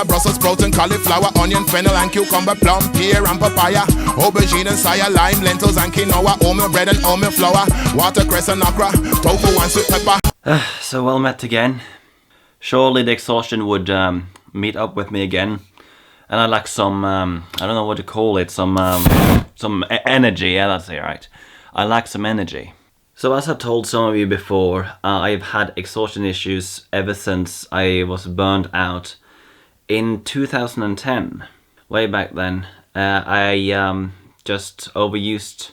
Brussels sprouts and cauliflower, onion, fennel and cucumber, plum, pear and papaya, aubergine and saya, lime, lentils and quinoa, oatmeal bread and oatmeal flour, watercress and okra, tofu and sweet pepper. So well met again. Surely the exhaustion would meet up with me again. And I lack some, I don't know what to call it, some energy, yeah, that's it, right. I lack some energy. So as I've told some of you before, I've had exhaustion issues ever since I was burned out in 2010. Way back then, I just overused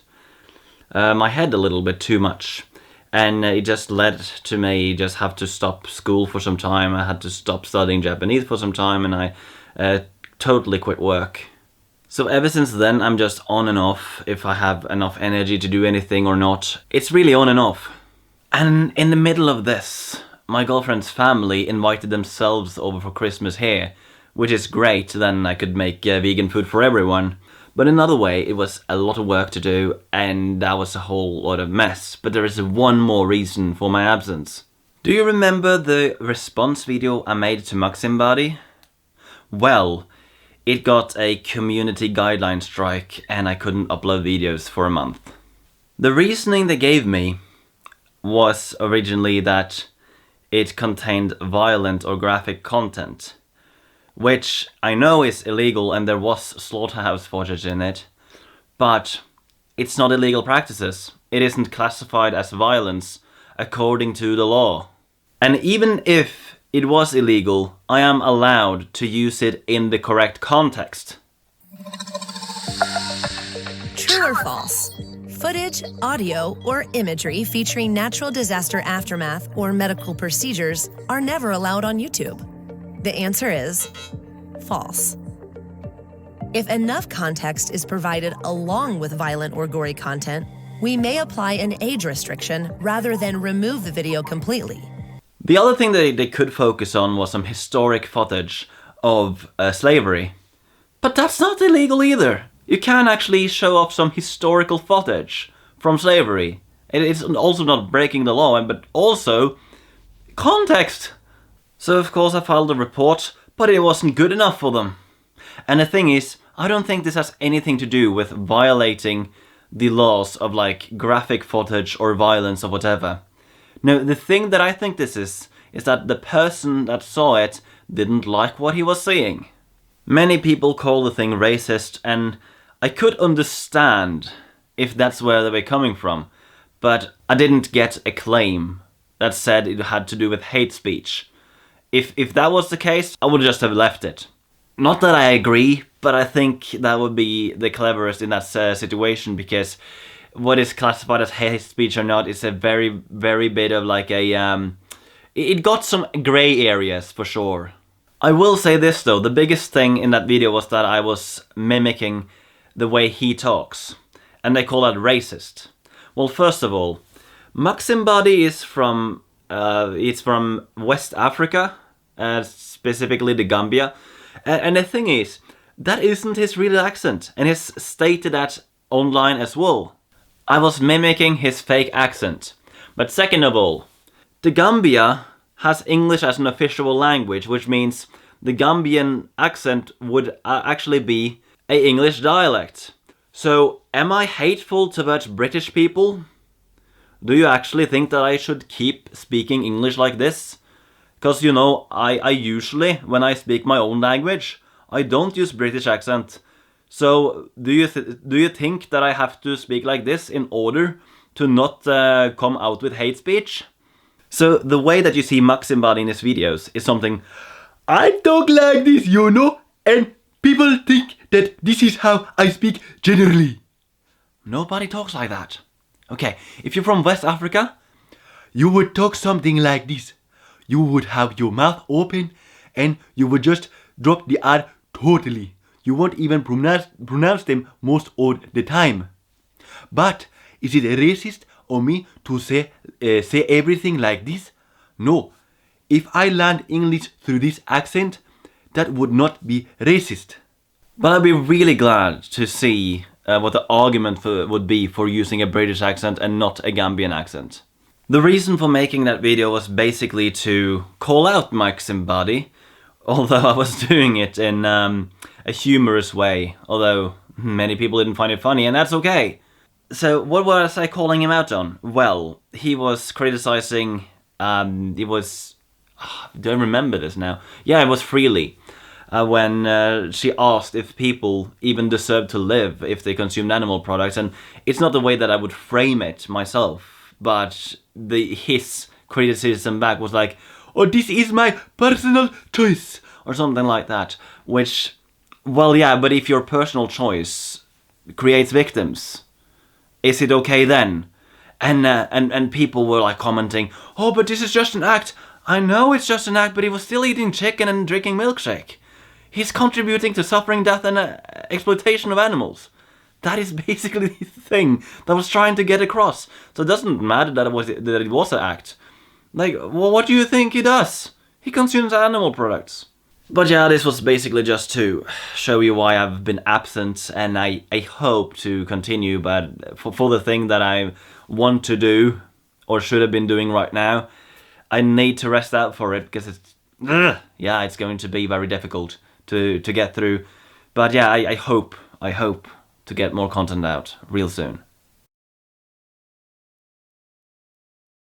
my head a little bit too much. And it just led to me just have to stop school for some time. I had to stop studying Japanese for some time, and I totally quit work. So ever since then, I'm just on and off if I have enough energy to do anything or not. It's really on and off. And in the middle of this, my girlfriend's family invited themselves over for Christmas here, which is great, then I could make vegan food for everyone. But another way, it was a lot of work to do, and that was a whole lot of mess. But there is one more reason for my absence. Do you remember the response video I made to MaximBady? Well, it got a community guideline strike and I couldn't upload videos for a month. The reasoning they gave me was originally that it contained violent or graphic content, which I know is illegal and there was slaughterhouse footage in it, but it's not illegal practices. It isn't classified as violence according to the law. And even if it was illegal, I am allowed to use it in the correct context. True or false? Footage, audio, or imagery featuring natural disaster aftermath or medical procedures are never allowed on YouTube. The answer is false. If enough context is provided along with violent or gory content, we may apply an age restriction rather than remove the video completely. The other thing that they could focus on was some historic footage of slavery. But that's not illegal either. You can actually show off some historical footage from slavery. It's also not breaking the law, but also context. So of course I filed a report, but it wasn't good enough for them. And the thing is, I don't think this has anything to do with violating the laws of like graphic footage or violence or whatever. No, the thing that I think this is that the person that saw it didn't like what he was seeing. Many people call the thing racist, and I could understand if that's where they were coming from, but I didn't get a claim that said it had to do with hate speech. If that was the case, I would just have left it. Not that I agree, but I think that would be the cleverest in that situation, because what is classified as hate speech or not is a very, very bit of like a... it got some grey areas for sure. I will say this though, the biggest thing in that video was that I was mimicking the way he talks. And they call that racist. Well, first of all, MaximBady is from... it's from West Africa, specifically the Gambia. And the thing is, that isn't his real accent. And he's stated that online as well. I was mimicking his fake accent. But second of all, the Gambia has English as an official language, which means the Gambian accent would actually be an English dialect. So, am I hateful towards British people? Do you actually think that I should keep speaking English like this? Because, you know, I usually, when I speak my own language, I don't use British accent. So, do you think that I have to speak like this in order to not come out with hate speech? So, the way that you see MaximBady in his videos is something, I talk like this, you know, and people think that this is how I speak generally. Nobody talks like that. Okay, if you're from West Africa, you would talk something like this. You would have your mouth open and you would just drop the R totally. You won't even pronounce them most of the time. But is it racist of me to say everything like this? No. If I learned English through this accent, that would not be racist. But I'd be really glad to see what the argument would be for using a British accent and not a Gambian accent. The reason for making that video was basically to call out MaximBady although I was doing it in a humorous way, although many people didn't find it funny, and that's okay. So what was I calling him out on? Well, he was criticizing, it was, I don't remember this now. Yeah, it was Freely, when she asked if people even deserve to live if they consumed animal products, and it's not the way that I would frame it myself, but his criticism back was like, oh, this is my personal choice, or something like that, which, well, yeah, but if your personal choice creates victims, is it okay then? And people were like commenting, oh, but this is just an act. I know it's just an act, but he was still eating chicken and drinking milkshake. He's contributing to suffering, death, and exploitation of animals. That is basically the thing that I was trying to get across. So it doesn't matter that it was an act. Like, well, what do you think he does? He consumes animal products. But yeah, this was basically just to show you why I've been absent, and I hope to continue, but for the thing that I want to do, or should have been doing right now, I need to rest out for it, because it's going to be very difficult to get through. But yeah, I hope to get more content out real soon.